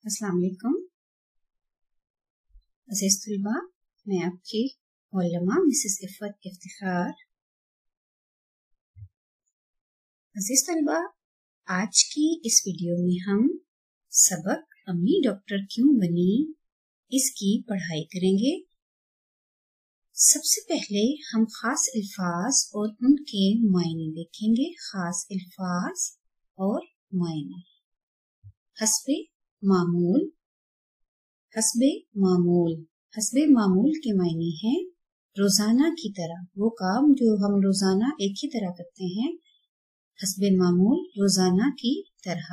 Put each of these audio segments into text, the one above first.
अस्सलाम वालेकुम अज़ीज़ तलबा, मैं आपकी मौलमा मिसेस इफ़त इफ्तिखार। अज़ीज़ तलबा, आज की इस वीडियो में हम सबक अम्मी डॉक्टर क्यों बनी इसकी पढ़ाई करेंगे। सबसे पहले हम खास अल्फाज और उनके मायने देखेंगे। खास अल्फाज और मायने। हस्बे मामूल। हस्बे मामूल, हस्बे मामूल के मायने हैं रोजाना की तरह, वो काम जो हम रोजाना एक ही तरह करते हैं। हस्बे मामूल रोजाना की तरह।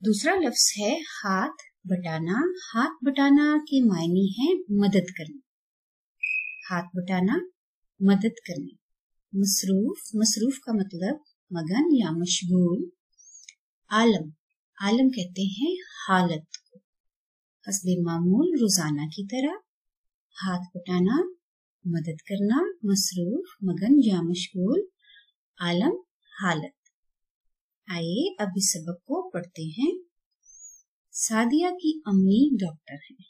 दूसरा लफ्ज है हाथ बटाना। हाथ बटाना के मायने हैं मदद करना। हाथ बटाना मदद करना। मसरूफ, मसरूफ का मतलब मगन या मशगूल। आलम, आलम कहते हैं हालत को। हस्बे मामूल रोजाना की तरह, हाथ बटाना मदद करना, मसरूफ मगन या मशगूल, आलम हालत। आइए अब इस सबक को पढ़ते हैं। सादिया की अम्मी डॉक्टर हैं।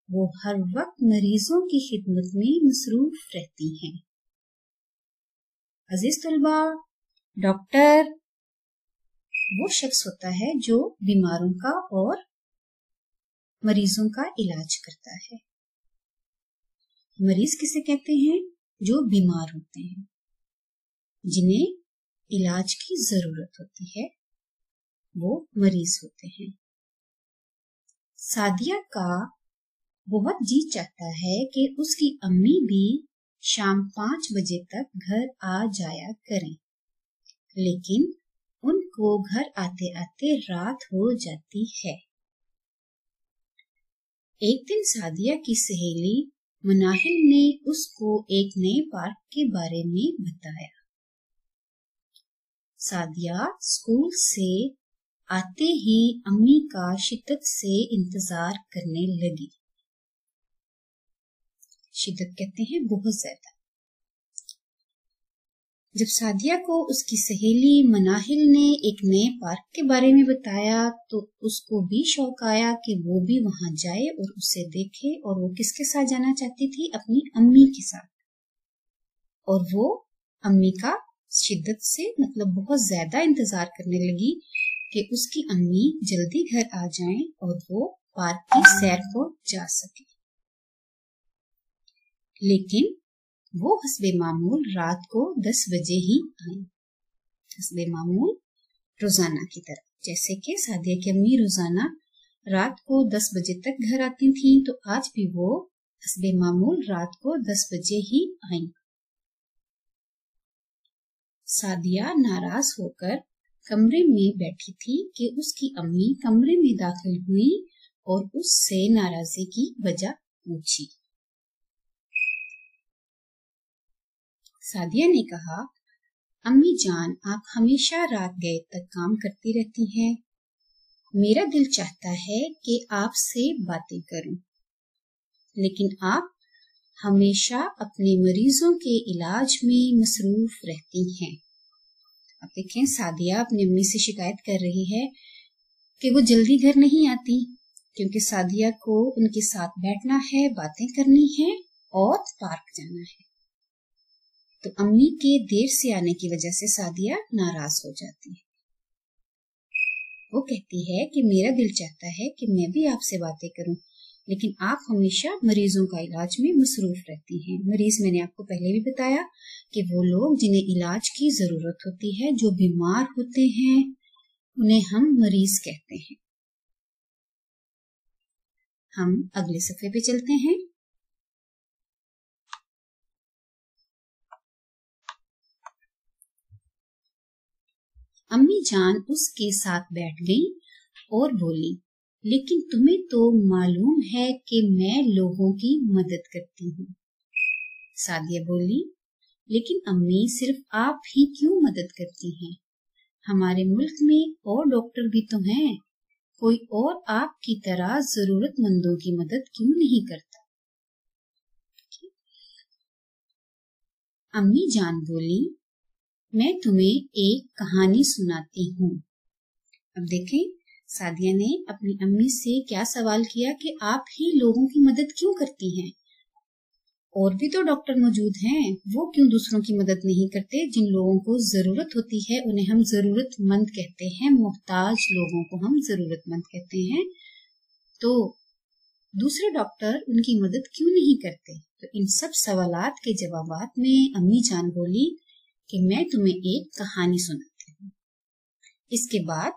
वो हर वक्त मरीजों की खिदमत में मसरूफ रहती हैं। अजीज तलबा, डॉक्टर वो शख्स होता है जो बीमारों का और मरीजों का इलाज करता है। मरीज किसे कहते हैं? जो बीमार होते हैं, जिन्हें इलाज की जरूरत होती है, वो मरीज होते हैं। सादिया का बहुत जी चाहता है कि उसकी अम्मी भी शाम 5 बजे तक घर आ जाया करें, लेकिन उनको घर आते आते रात हो जाती है। एक दिन सादिया की सहेली मनाहिल ने उसको एक नए पार्क के बारे में बताया। सादिया स्कूल से आते ही अम्मी का शिद्दत से इंतजार करने लगी। शिद्दत कहते हैं बहुत ज्यादा। जब सादिया को उसकी सहेली मनाहिल ने एक नए पार्क के बारे में बताया तो उसको भी शौक आया कि वो भी वहां जाए और उसे देखे। और वो किसके साथ जाना चाहती थी? अपनी अम्मी के साथ। और वो अम्मी का शिद्दत से मतलब बहुत ज्यादा इंतजार करने लगी कि उसकी अम्मी जल्दी घर आ जाएं और वो पार्क की सैर को जा सके। लेकिन वो हस्बे मामूल रात को 10 बजे ही आई। हस्बे मामूल रोजाना की तरह, जैसे कि सादिया की अम्मी रोजाना रात को 10 बजे तक घर आती थी, तो आज भी वो हस्बे मामूल रात को 10 बजे ही आई। सादिया नाराज होकर कमरे में बैठी थी कि उसकी अम्मी कमरे में दाखिल हुई और उससे नाराजगी की वजह पूछी। सादिया ने कहा, अम्मी जान, आप हमेशा रात गए तक काम करती रहती हैं। मेरा दिल चाहता है कि आपसे बातें करूं, लेकिन आप हमेशा अपने मरीजों के इलाज में मसरूफ रहती हैं। अब देखें, सादिया अपनी अम्मी से शिकायत कर रही है कि वो जल्दी घर नहीं आती, क्योंकि सादिया को उनके साथ बैठना है, बातें करनी है और पार्क जाना है। तो अम्मी के देर से आने की वजह से सादिया नाराज हो जाती है। वो कहती है कि मेरा दिल चाहता है कि मैं भी आपसे बातें करूं, लेकिन आप हमेशा मरीजों का इलाज में मसरूफ रहती हैं। मरीज मैंने आपको पहले भी बताया कि वो लोग जिन्हें इलाज की जरूरत होती है, जो बीमार होते हैं, उन्हें हम मरीज कहते हैं। हम अगले सफे पे चलते हैं। अम्मी जान उसके साथ बैठ गई और बोली, लेकिन तुम्हें तो मालूम है कि मैं लोगों की मदद करती हूँ। सादिया बोली, लेकिन अम्मी सिर्फ आप ही क्यों मदद करती हैं? हमारे मुल्क में और डॉक्टर भी तो हैं। कोई और आपकी तरह जरूरतमंदों की मदद क्यों नहीं करता? अम्मी जान बोली, मैं तुम्हें एक कहानी सुनाती हूँ। अब देखें, سعدیہ نے اپنی امی سے کیا سوال کیا کہ آپ ہی لوگوں کی مدد کیوں کرتی ہیں؟ اور بھی تو ڈاکٹر موجود ہیں، وہ کیوں دوسروں کی مدد نہیں کرتے؟ جن لوگوں کو ضرورت ہوتی ہے انہیں ہم ضرورت مند کہتے ہیں، محتاج لوگوں کو ہم ضرورت مند کہتے ہیں، تو دوسرے ڈاکٹر ان کی مدد کیوں نہیں کرتے؟ تو ان سب سوالات کے جوابات میں امی جان بولی کہ میں تمہیں ایک کہانی سناتی ہوں، اس کے بعد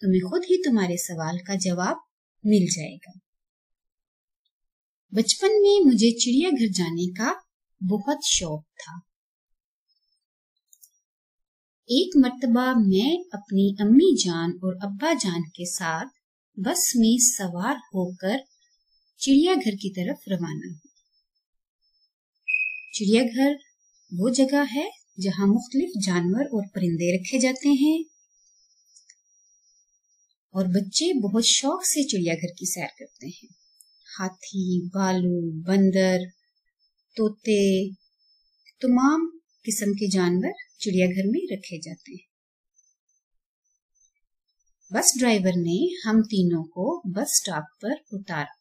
تمہیں خود ہی تمہارے سوال کا جواب مل جائے گا۔ بچپن میں مجھے چڑیا گھر جانے کا بہت شوق تھا۔ ایک مرتبہ میں اپنی امی جان اور ابا جان کے ساتھ بس میں سوار ہو کر چڑیا گھر کی طرف روانہ ہوئی۔ چڑیا گھر وہ جگہ ہے جہاں مختلف جانور اور پرندے رکھے جاتے ہیں، اور بچے بہت شوق سے چڑیا گھر کی سیر کرتے ہیں۔ ہاتھی، بھالو، بندر، طوطے، تمام قسم کے جانور چڑیا گھر میں رکھے جاتے ہیں۔ بس ڈرائیور نے ہم تینوں کو بس سٹاپ پر اتارا۔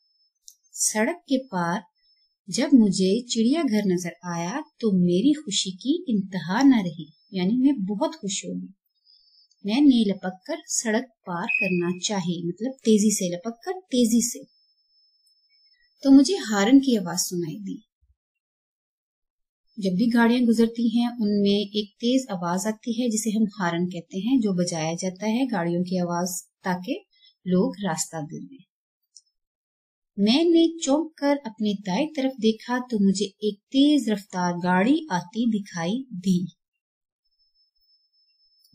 سڑک کے پار جب مجھے چڑیا گھر نظر آیا تو میری خوشی کی انتہا نہ رہی، یعنی میں بہت خوش ہو گئی۔ میں نے لپک کر سڑک پار کرنا چاہی، مطلب تیزی سے لپک کر تیزی سے، تو مجھے ہارن کی آواز سنائی دی۔ جب بھی گاڑیاں گزرتی ہیں ان میں ایک تیز آواز آتی ہے جسے ہم ہارن کہتے ہیں، جو بجایا جاتا ہے گاڑیوں کی آواز تاکہ لوگ راستہ دے لیں۔ میں نے چونک کر اپنی دائیں طرف دیکھا تو مجھے ایک تیز رفتار گاڑی آتی دکھائی دی۔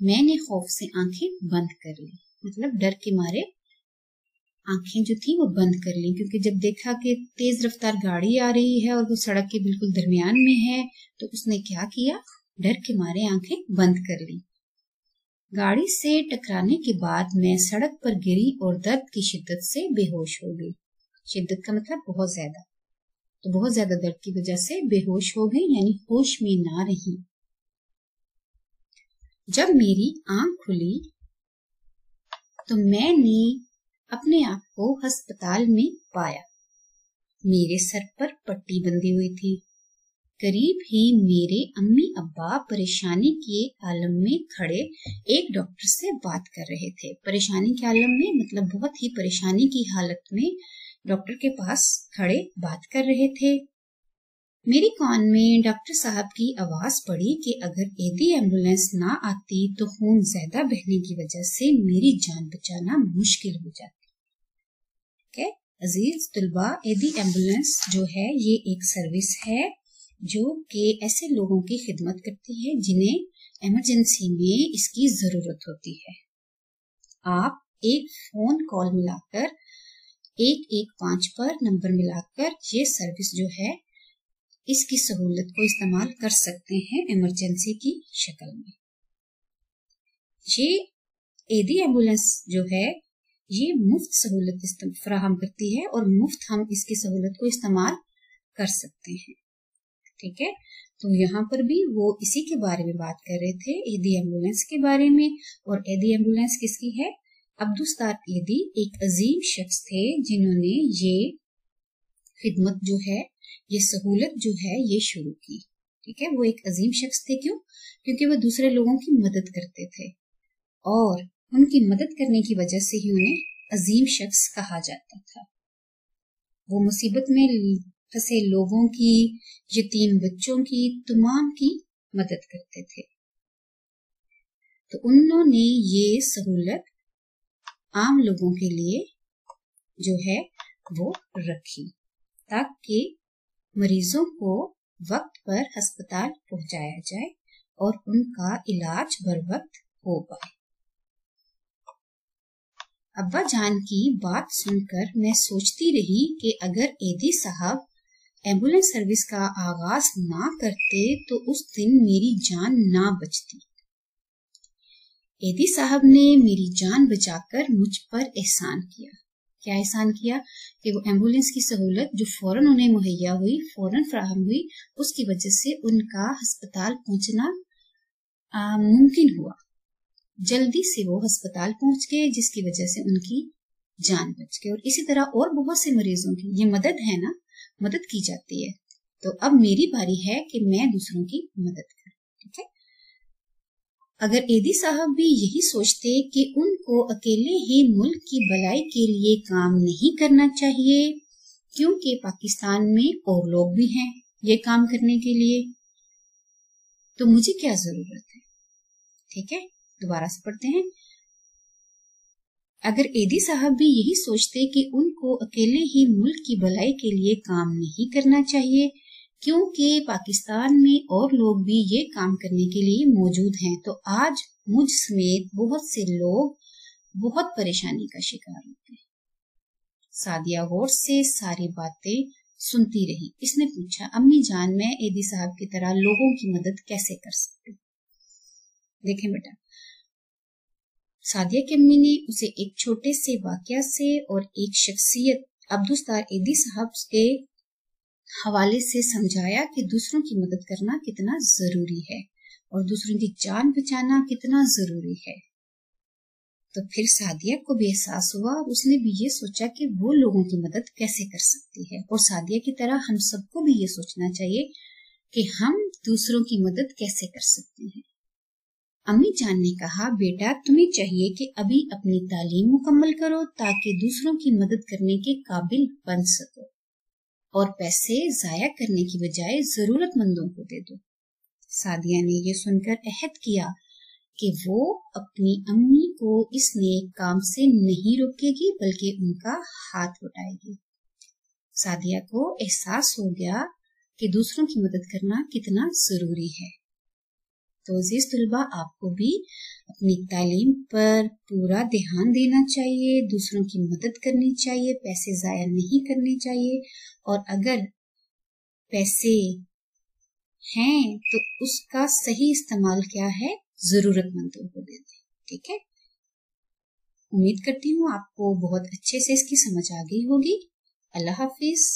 میں نے خوف سے آنکھیں بند کر لی، مطلب ڈر کے مارے آنکھیں جو تھی وہ بند کر لی، کیونکہ جب دیکھا کہ تیز رفتار گاڑی آ رہی ہے اور وہ سڑک کے بالکل درمیان میں ہے تو اس نے کیا کیا، ڈر کے مارے آنکھیں بند کر لی۔ گاڑی سے ٹکرانے کے بعد میں سڑک پر گری اور درد کی شدت سے بے ہوش ہو گئی۔ شدت کا مطلب بہت زیادہ، تو بہت زیادہ درد کی وجہ سے بے ہوش ہو گئی، یعنی ہوش میں نہ رہی۔ جب میری آنکھ کھلی تو میں نے اپنے آپ کو ہسپتال میں پایا۔ میرے سر پر پٹی بندھی ہوئی تھی۔ قریب ہی میرے امی ابا پریشانی کے عالم میں کھڑے ایک ڈاکٹر سے بات کر رہے تھے۔ پریشانی کے عالم میں مطلب بہت ہی پریشانی کی حالت میں ڈاکٹر کے پاس کھڑے بات کر رہے تھے۔ میری کان میں ڈاکٹر صاحب کی آواز پڑی کہ اگر ایدی ایمبولینس نہ آتی تو خون زیادہ بہنے کی وجہ سے میری جان بچانا مشکل ہو جاتی۔ عزیز طلبہ، ایدی ایمبولینس جو ہے یہ ایک سروس ہے جو کہ ایسے لوگوں کی خدمت کرتی ہے جنہیں ایمرجنسی میں اس کی ضرورت ہوتی ہے۔ آپ ایک فون کال ملا کر 115 پر نمبر ملا کر یہ سروس جو ہے اس کی سہولت کو استعمال کر سکتے ہیں ایمرجنسی کی شکل میں۔ یہ ایدی ایمبولینس جو ہے یہ مفت سہولت فراہم کرتی ہے اور مفت ہم اس کی سہولت کو استعمال کر سکتے ہیں۔ ٹھیک ہے، تو یہاں پر بھی وہ اسی کے بارے میں بات کر رہے تھے، ایدی ایمبولینس کے بارے میں۔ اور ایدی ایمبولینس کس کی ہے؟ عبدالستار ایدی ایک عظیم شخص تھے جنہوں نے یہ خدمت جو ہے، یہ سہولت جو ہے یہ شروع کی۔ ٹھیک ہے، وہ ایک عظیم شخص تھے، کیونکہ وہ دوسرے لوگوں کی مدد کرتے تھے اور ان کی مدد کرنے کی وجہ سے ہی انہیں عظیم شخص کہا جاتا تھا۔ وہ مصیبت میں پھنسے لوگوں کی، یتیم بچوں کی، تمام کی مدد کرتے تھے۔ تو انہوں نے یہ سہولت عام لوگوں کے لیے جو ہے وہ رکھی تاکہ مریضوں کو وقت پر ہسپتال پہنچایا جائے اور ان کا علاج بر وقت ہو پائے۔ ابا جان کی بات سن کر میں سوچتی رہی کہ اگر ایدی صاحب ایمبولینس سروس کا آغاز نہ کرتے تو اس دن میری جان نہ بچتی۔ ایدی صاحب نے میری جان بچا کر مجھ پر احسان کیا۔ کیا احسان کیا؟ کہ وہ ایمبولینس کی سہولت جو فوراً انہیں مہیا ہوئی، فوراً فراہم ہوئی، اس کی وجہ سے ان کا ہسپتال پہنچنا ممکن ہوا۔ जल्दी से वो अस्पताल पहुंच गए, जिसकी वजह से उनकी जान बच गई। और इसी तरह और बहुत से मरीजों की ये मदद है ना, मदद की जाती है। तो अब मेरी बारी है कि मैं दूसरों की मदद करूं, ठीक है। अगर एदी साहब भी यही सोचते कि उनको अकेले ही मुल्क की भलाई के लिए काम नहीं करना चाहिए, क्योंकि पाकिस्तान में और लोग भी हैं ये काम करने के लिए, तो मुझे क्या जरूरत है, ठीक है। दोबारा से पढ़ते हैं। अगर एदी साहब भी यही सोचते कि उनको अकेले ही मुल्क की भलाई के लिए काम नहीं करना चाहिए, क्योंकि पाकिस्तान में और लोग भी ये काम करने के लिए मौजूद हैं, तो आज मुझ समेत बहुत से लोग बहुत परेशानी का शिकार होते हैं। सादिया गौर से सारी बातें सुनती रही। इसने पूछा, अम्मी जान, मैं एदी साहब की तरह लोगों की मदद कैसे कर सकती हूँ? देखें बेटा, सादिया की अम्मी ने उसे एक छोटे से वाकया से और एक शख्सियत अब्दुस्तार एदी साहब के हवाले से समझाया कि दूसरों की मदद करना कितना जरूरी है और दूसरों की जान बचाना कितना जरूरी है। तो फिर सादिया को भी एहसास हुआ और उसने भी ये सोचा कि वो लोगों की मदद कैसे कर सकती है। और सादिया की तरह हम सबको भी ये सोचना चाहिए कि हम दूसरों की मदद कैसे कर सकते हैं। अम्मी जान ने कहा, बेटा तुम्हें चाहिए कि अभी अपनी तालीम मुकम्मल करो ताकि दूसरों की मदद करने के काबिल बन सको और पैसे जाया करने की बजाय जरूरतमंदों को दे दो। सादिया ने यह सुनकर अहद किया कि वो अपनी अम्मी को इस नेक काम से नहीं रोकेगी बल्कि उनका हाथ उठाएगी। सादिया को एहसास हो गया कि दूसरों की मदद करना कितना जरूरी है। तो अजीज तलबा, आपको भी अपनी तालीम पर पूरा ध्यान देना चाहिए, दूसरों की मदद करनी चाहिए, पैसे जाया नहीं करने चाहिए, और अगर पैसे हैं तो उसका सही इस्तेमाल क्या है, जरूरतमंदों को दे दें, ठीक है। उम्मीद करती हूँ आपको बहुत अच्छे से इसकी समझ आ गई होगी। अल्लाह हाफिज।